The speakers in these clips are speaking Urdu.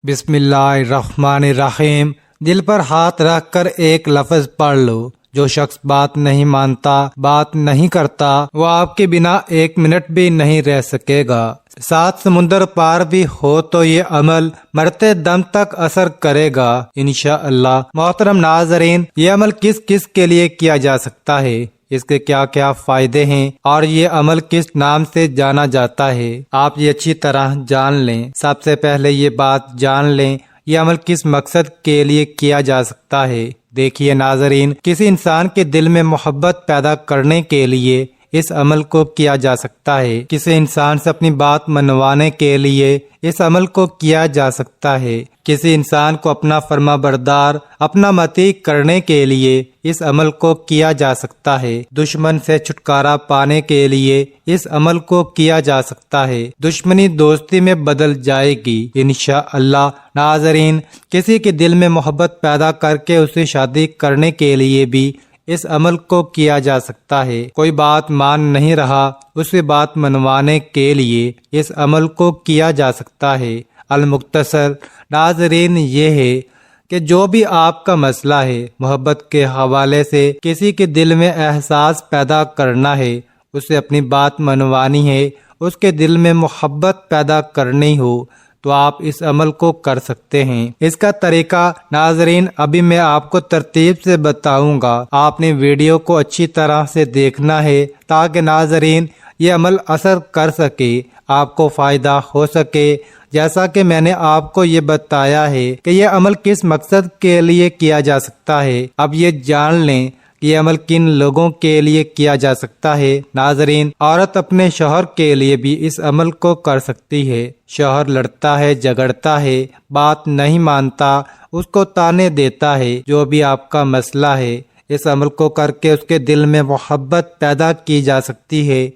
بسم اللہ الرحمن الرحیم۔ دل پر ہاتھ رکھ کر ایک لفظ پڑھ لو۔ جو شخص بات نہیں مانتا، بات نہیں کرتا، وہ آپ کے بنا ایک منٹ بھی نہیں رہ سکے گا۔ 7 سمندر پار بھی ہو تو یہ عمل مرتے دم تک اثر کرے گا انشاءاللہ۔ محترم ناظرین، یہ عمل کس کس کے لیے کیا جا سکتا ہے، اس کے کیا کیا فائدے ہیں اور یہ عمل کس نام سے جانا جاتا ہے، آپ یہ اچھی طرح جان لیں۔ سب سے پہلے یہ بات جان لیں یہ عمل کس مقصد کے لیے کیا جا سکتا ہے۔ دیکھیے ناظرین، کسی انسان کے دل میں محبت پیدا کرنے کے لیے اس عمل کو کیا جا سکتا ہے۔ کسی انسان سے اپنی بات منوانے کے لیے اس عمل کو کیا جا سکتا ہے۔ کسی انسان کو اپنا فرما بردار، اپنا مطیع کرنے کے لیے اس عمل کو کیا جا سکتا ہے۔ دشمن سے چھٹکارا پانے کے لیے اس عمل کو کیا جا سکتا ہے۔ دشمنی دوستی میں بدل جائے گی انشاءاللہ۔ ناظرین، کسی کے دل میں محبت پیدا کر کے اسے شادی کرنے کے لیے بھی اس عمل کو کیا جا سکتا ہے۔ کوئی بات مان نہیں رہا، اسے بات منوانے کے لیے اس عمل کو کیا جا سکتا ہے۔ المختصر ناظرین یہ ہے کہ جو بھی آپ کا مسئلہ ہے، محبت کے حوالے سے کسی کے دل میں احساس پیدا کرنا ہے، اسے اپنی بات منوانی ہے، اس کے دل میں محبت پیدا کرنی ہو تو آپ اس عمل کو کر سکتے ہیں۔ اس کا طریقہ ناظرین ابھی میں آپ کو ترتیب سے بتاؤں گا۔ آپ نے ویڈیو کو اچھی طرح سے دیکھنا ہے تاکہ ناظرین یہ عمل اثر کر سکے، آپ کو فائدہ ہو سکے۔ جیسا کہ میں نے آپ کو یہ بتایا ہے کہ یہ عمل کس مقصد کے لیے کیا جا سکتا ہے، اب یہ جان لیں کہ یہ عمل کن لوگوں کے لیے کیا جا سکتا ہے۔ ناظرین، عورت اپنے شوہر کے لیے بھی اس عمل کو کر سکتی ہے۔ شوہر لڑتا ہے، جھگڑتا ہے، بات نہیں مانتا، اس کو طعنے دیتا ہے، جو بھی آپ کا مسئلہ ہے، اس عمل کو کر کے اس کے دل میں محبت پیدا کی جا سکتی ہے۔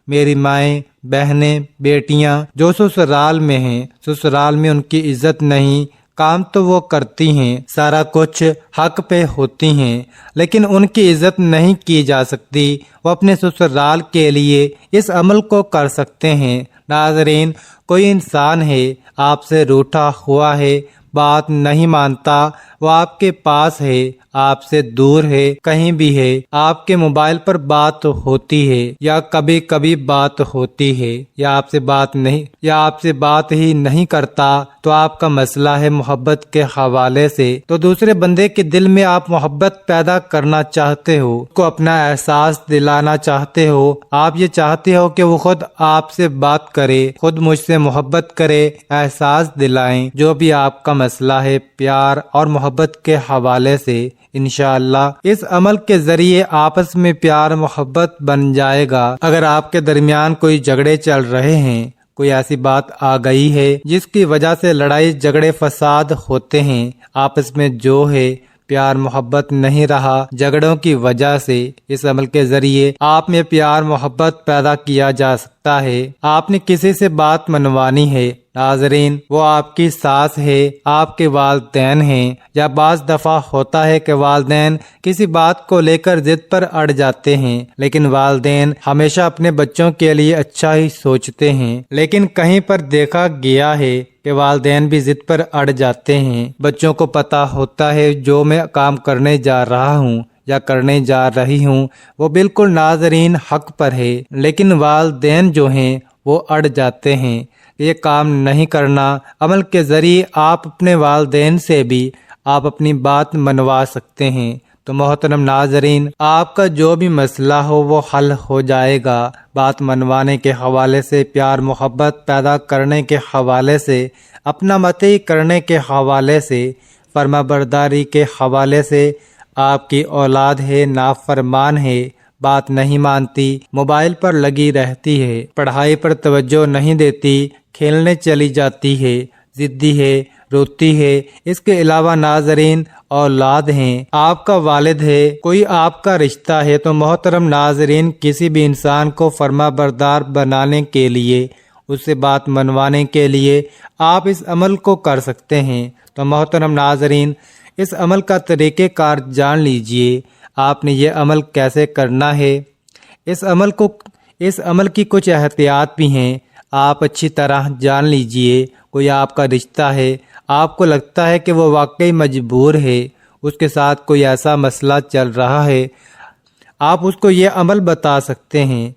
میری مائیں، بہنیں، بیٹیاں جو سسرال میں ہیں، سسرال میں ان کی عزت نہیں، کام تو وہ کرتی ہیں، سارا کچھ حق پہ ہوتی ہیں، لیکن ان کی عزت نہیں کی جا سکتی، وہ اپنے سسرال کے لیے اس عمل کو کر سکتے ہیں۔ ناظرین، کوئی انسان ہے آپ سے روٹھا ہوا ہے، بات نہیں مانتا، وہ آپ کے پاس ہے، آپ سے دور ہے، کہیں بھی ہے، آپ کے موبائل پر بات ہوتی ہے یا کبھی کبھی بات ہوتی ہے، یا آپ سے بات ہی نہیں کرتا، تو آپ کا مسئلہ ہے محبت کے حوالے سے۔ تو دوسرے بندے کے دل میں آپ محبت پیدا کرنا چاہتے ہو، اس کو اپنا احساس دلانا چاہتے ہو، آپ یہ چاہتے ہو کہ وہ خود آپ سے بات کرے، خود مجھ سے محبت کرے، احساس دلائیں۔ جو بھی آپ کا مسئلہ ہے پیار اور محبت کے حوالے سے، انشاءاللہ اس عمل کے ذریعے آپس میں پیار محبت بن جائے گا۔ اگر آپ کے درمیان کوئی جھگڑے چل رہے ہیں، کوئی ایسی بات آ گئی ہے جس کی وجہ سے لڑائی جھگڑے فساد ہوتے ہیں، آپس میں جو ہے پیار محبت نہیں رہا، جھگڑوں کی وجہ سے اس عمل کے ذریعے آپ میں پیار محبت پیدا کیا جا سکتا ہے۔ آپ نے کسی سے بات منوانی ہے، ناظرین، وہ آپ کی ساس ہے، آپ کے والدین ہیں، یا بعض دفعہ ہوتا ہے کہ والدین کسی بات کو لے کر ضد پر اڑ جاتے ہیں، لیکن والدین ہمیشہ اپنے بچوں کے لیے اچھا ہی سوچتے ہیں، لیکن کہیں پر دیکھا گیا ہے کہ والدین بھی ضد پر اڑ جاتے ہیں۔ بچوں کو پتہ ہوتا ہے جو میں کام کرنے جا رہا ہوں یا کرنے جا رہی ہوں وہ بالکل ناظرین حق پر ہے، لیکن والدین جو ہیں وہ اڑ جاتے ہیں کہ یہ کام نہیں کرنا۔ عمل کے ذریعے آپ اپنے والدین سے بھی آپ اپنی بات منوا سکتے ہیں۔ تو محترم ناظرین، آپ کا جو بھی مسئلہ ہو وہ حل ہو جائے گا۔ بات منوانے کے حوالے سے، پیار محبت پیدا کرنے کے حوالے سے، اپنا مطیع کرنے کے حوالے سے، فرما برداری کے حوالے سے۔ آپ کی اولاد ہے، نافرمان ہے، بات نہیں مانتی، موبائل پر لگی رہتی ہے، پڑھائی پر توجہ نہیں دیتی، کھیلنے چلی جاتی ہے، ضدی ہے، روتی ہے۔ اس کے علاوہ ناظرین اولاد ہیں، آپ کا والد ہے، کوئی آپ کا رشتہ ہے، تو محترم ناظرین کسی بھی انسان کو فرما بردار بنانے کے لیے، اس سے بات منوانے کے لیے آپ اس عمل کو کر سکتے ہیں۔ تو محترم ناظرین، اس عمل کا طریقہ کار جان لیجئے۔ آپ نے یہ عمل کیسے کرنا ہے۔ اس عمل کی کچھ احتیاط بھی ہیں۔ آپ اچھی طرح جان لیجئے، کوئی آپ کا رشتہ ہے، آپ کو لگتا ہے کہ وہ واقعی مجبور ہے، اس کے ساتھ کوئی ایسا مسئلہ چل رہا ہے، آپ اس کو یہ عمل بتا سکتے ہیں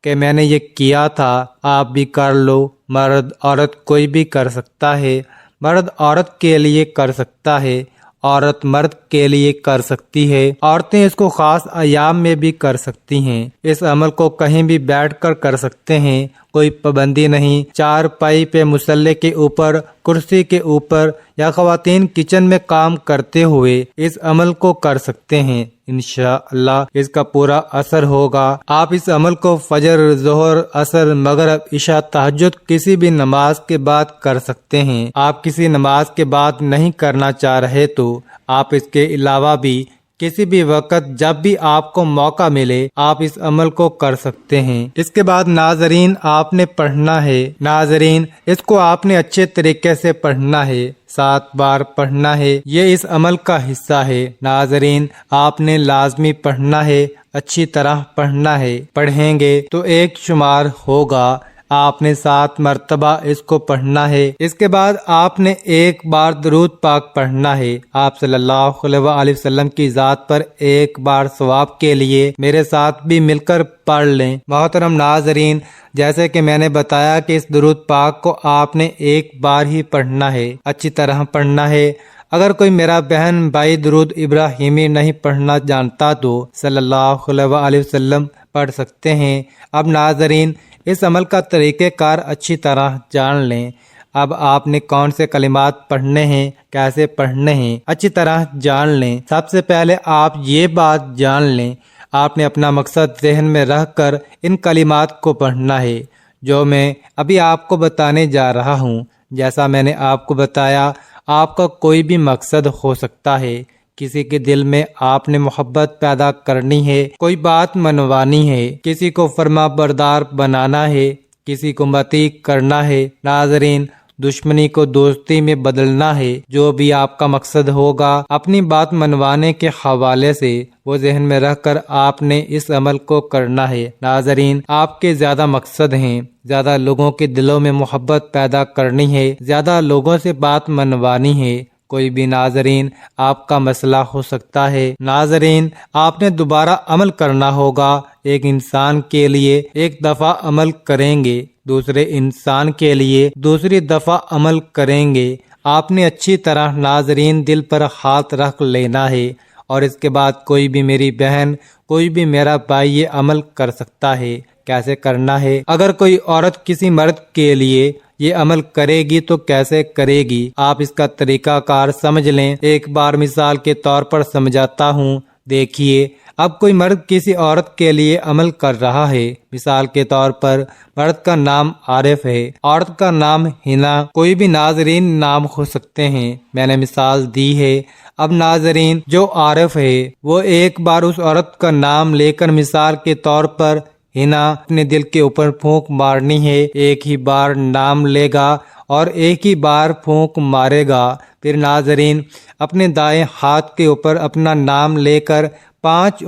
کہ میں نے یہ کیا تھا، آپ بھی کر لو۔ مرد عورت کوئی بھی کر سکتا ہے، مرد عورت کے لیے کر سکتا ہے، عورت مرد کے لیے کر سکتی ہے، عورتیں اس کو خاص ایام میں بھی کر سکتی ہیں، اس عمل کو کہیں بھی بیٹھ کر کر سکتے ہیں، کوئی پابندی نہیں، چار پائی پہ، مسلح کے اوپر، کرسی کے اوپر، یا خواتین کچن میں کام کرتے ہوئے اس عمل کو کر سکتے ہیں۔ انشاءاللہ اس کا پورا اثر ہوگا۔ آپ اس عمل کو فجر، ظہر، عصر، مغرب، عشاء، تہجد کسی بھی نماز کے بعد کر سکتے ہیں۔ آپ کسی نماز کے بعد نہیں کرنا چاہ رہے تو آپ اس کے علاوہ بھی کسی بھی وقت جب بھی آپ کو موقع ملے آپ اس عمل کو کر سکتے ہیں۔ اس کے بعد ناظرین آپ نے پڑھنا ہے، ناظرین اس کو آپ نے اچھے طریقے سے پڑھنا ہے، 7 بار پڑھنا ہے، یہ اس عمل کا حصہ ہے۔ ناظرین آپ نے لازمی پڑھنا ہے، اچھی طرح پڑھنا ہے، پڑھیں گے تو ایک شمار ہوگا۔ آپ نے 7 مرتبہ اس کو پڑھنا ہے۔ اس کے بعد آپ نے ایک بار درود پاک پڑھنا ہے، آپ صلی اللہ علیہ وآلہ وسلم کی ذات پر ایک بار ثواب کے لیے میرے ساتھ بھی مل کر پڑھ لیں۔ محترم ناظرین، جیسے کہ میں نے بتایا کہ اس درود پاک کو آپ نے ایک بار ہی پڑھنا ہے، اچھی طرح پڑھنا ہے۔ اگر کوئی میرا بہن بھائی درود ابراہیمی نہیں پڑھنا جانتا تو صلی اللہ علیہ وآلہ وسلم پڑھ سکتے ہیں۔ اب ناظرین اس عمل کا طریقہ کار اچھی طرح جان لیں۔ اب آپ نے کون سے کلمات پڑھنے ہیں، کیسے پڑھنے ہیں، اچھی طرح جان لیں۔ سب سے پہلے آپ یہ بات جان لیں، آپ نے اپنا مقصد ذہن میں رکھ کر ان کلمات کو پڑھنا ہے جو میں ابھی آپ کو بتانے جا رہا ہوں۔ جیسا میں نے آپ کو بتایا، آپ کا کوئی بھی مقصد ہو سکتا ہے، کسی کے دل میں آپ نے محبت پیدا کرنی ہے، کوئی بات منوانی ہے، کسی کو فرما بردار بنانا ہے، کسی کو مطیع کرنا ہے، ناظرین دشمنی کو دوستی میں بدلنا ہے، جو بھی آپ کا مقصد ہوگا اپنی بات منوانے کے حوالے سے وہ ذہن میں رکھ کر آپ نے اس عمل کو کرنا ہے۔ ناظرین آپ کے زیادہ مقصد ہیں، زیادہ لوگوں کے دلوں میں محبت پیدا کرنی ہے، زیادہ لوگوں سے بات منوانی ہے، کوئی بھی ناظرین آپ کا مسئلہ ہو سکتا ہے۔ ناظرین آپ نے دوبارہ عمل کرنا ہوگا، ایک انسان کے لیے ایک دفعہ عمل کریں گے، دوسرے انسان کے لیے دوسری دفعہ عمل کریں گے۔ آپ نے اچھی طرح ناظرین دل پر ہاتھ رکھ لینا ہے، اور اس کے بعد کوئی بھی میری بہن، کوئی بھی میرا بھائی یہ عمل کر سکتا ہے۔ کیسے کرنا ہے؟ اگر کوئی عورت کسی مرد کے لیے یہ عمل کرے گی تو کیسے کرے گی؟ آپ اس کا طریقہ کار سمجھ لیں۔ ایک بار مثال کے طور پر سمجھاتا ہوں، دیکھیے۔ اب کوئی مرد کسی عورت کے لیے عمل کر رہا ہے، مثال کے طور پر مرد کا نام عارف ہے، عورت کا نام ہنا، کوئی بھی ناظرین نام ہو سکتے ہیں، میں نے مثال دی ہے۔ اب ناظرین جو عارف ہے وہ ایک بار اس عورت کا نام لے کر مثال کے طور پر ہنا اپنے دل کے اوپر پھونک مارنی ہے، ایک ہی بار نام لے گا اور ایک ہی بار پھونک مارے گا۔ پھر ناظرین اپنے دائیں ہاتھ کے اوپر اپنا نام لے کر 5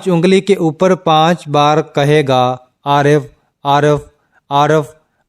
انگلی کے اوپر 5 بار کہے گا، عارف عارف عارف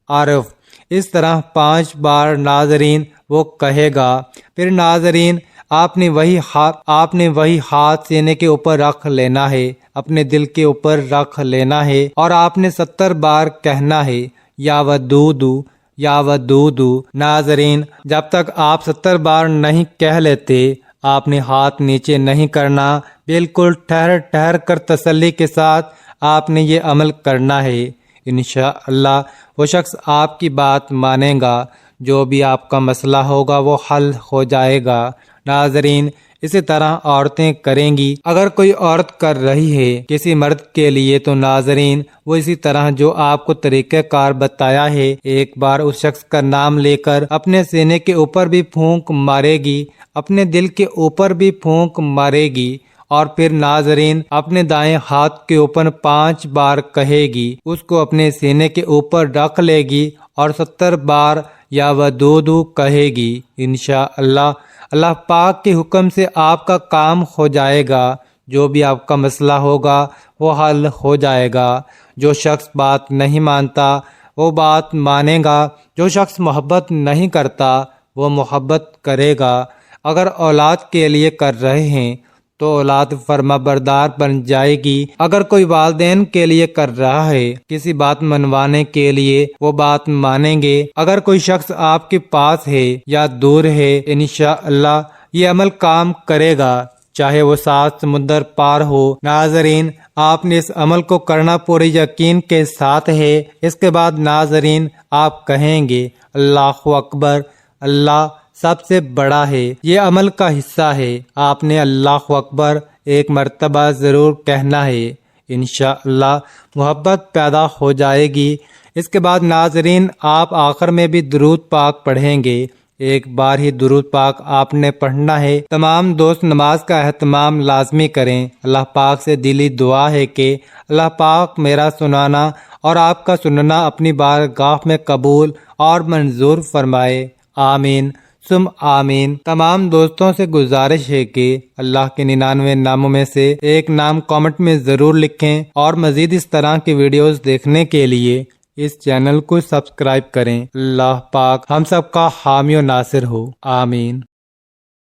عارف، اس طرح 5 بار ناظرین وہ کہے گا۔ پھر ناظرین آپ نے وہی ہاتھ سینے کے اوپر رکھ لینا ہے، اپنے دل کے اوپر رکھ لینا ہے، اور آپ نے 70 بار کہنا ہے، یا ودودو یا ودودو۔ ناظرین جب تک آپ 70 بار نہیں کہہ لیتے آپ نے ہاتھ نیچے نہیں کرنا، بالکل ٹھہر کر تسلی کے ساتھ آپ نے یہ عمل کرنا ہے۔ انشاءاللہ وہ شخص آپ کی بات مانے گا، جو بھی آپ کا مسئلہ ہوگا وہ حل ہو جائے گا۔ ناظرین اسی طرح عورتیں کریں گی۔ اگر کوئی عورت کر رہی ہے کسی مرد کے لیے تو ناظرین وہ اسی طرح جو آپ کو طریقہ کار بتایا ہے، ایک بار اس شخص کا نام لے کر اپنے سینے کے اوپر بھی پھونک مارے گی، اپنے دل کے اوپر بھی پھونک مارے گی، اور پھر ناظرین اپنے دائیں ہاتھ کے اوپر 5 بار کہے گی، اس کو اپنے سینے کے اوپر رکھ لے گی اور 70 بار یا ودودو کہے گی۔ انشاءاللہ اللہ پاک کے حکم سے آپ کا کام ہو جائے گا، جو بھی آپ کا مسئلہ ہوگا وہ حل ہو جائے گا۔ جو شخص بات نہیں مانتا وہ بات مانے گا۔ جو شخص محبت نہیں کرتا وہ محبت کرے گا۔ اگر اولاد کے لیے کر رہے ہیں تو اولاد فرما بردار بن جائے گی۔ اگر کوئی والدین کے لیے کر رہا ہے کسی بات منوانے کے لیے، وہ بات مانیں گے۔ اگر کوئی شخص آپ کے پاس ہے یا دور ہے، انشاءاللہ یہ عمل کام کرے گا، چاہے وہ 7 سمندر پار ہو۔ ناظرین، آپ نے اس عمل کو کرنا پورے یقین کے ساتھ ہے۔ اس کے بعد ناظرین آپ کہیں گے اللہ اکبر، اللہ سب سے بڑا ہے۔ یہ عمل کا حصہ ہے۔ آپ نے اللہ اکبر ایک مرتبہ ضرور کہنا ہے، انشاءاللہ محبت پیدا ہو جائے گی۔ اس کے بعد ناظرین آپ آخر میں بھی درود پاک پڑھیں گے۔ ایک بار ہی درود پاک آپ نے پڑھنا ہے۔ تمام دوست نماز کا اہتمام لازمی کریں۔ اللہ پاک سے دلی دعا ہے کہ اللہ پاک میرا سنانا اور آپ کا سننا اپنی بارگاہ میں قبول اور منظور فرمائے، آمین ثم آمین۔ تمام دوستوں سے گزارش ہے کہ اللہ کے 99 ناموں میں سے ایک نام کامنٹ میں ضرور لکھیں، اور مزید اس طرح کی ویڈیوز دیکھنے کے لیے اس چینل کو سبسکرائب کریں۔ اللہ پاک ہم سب کا حامی و ناصر ہو، آمین۔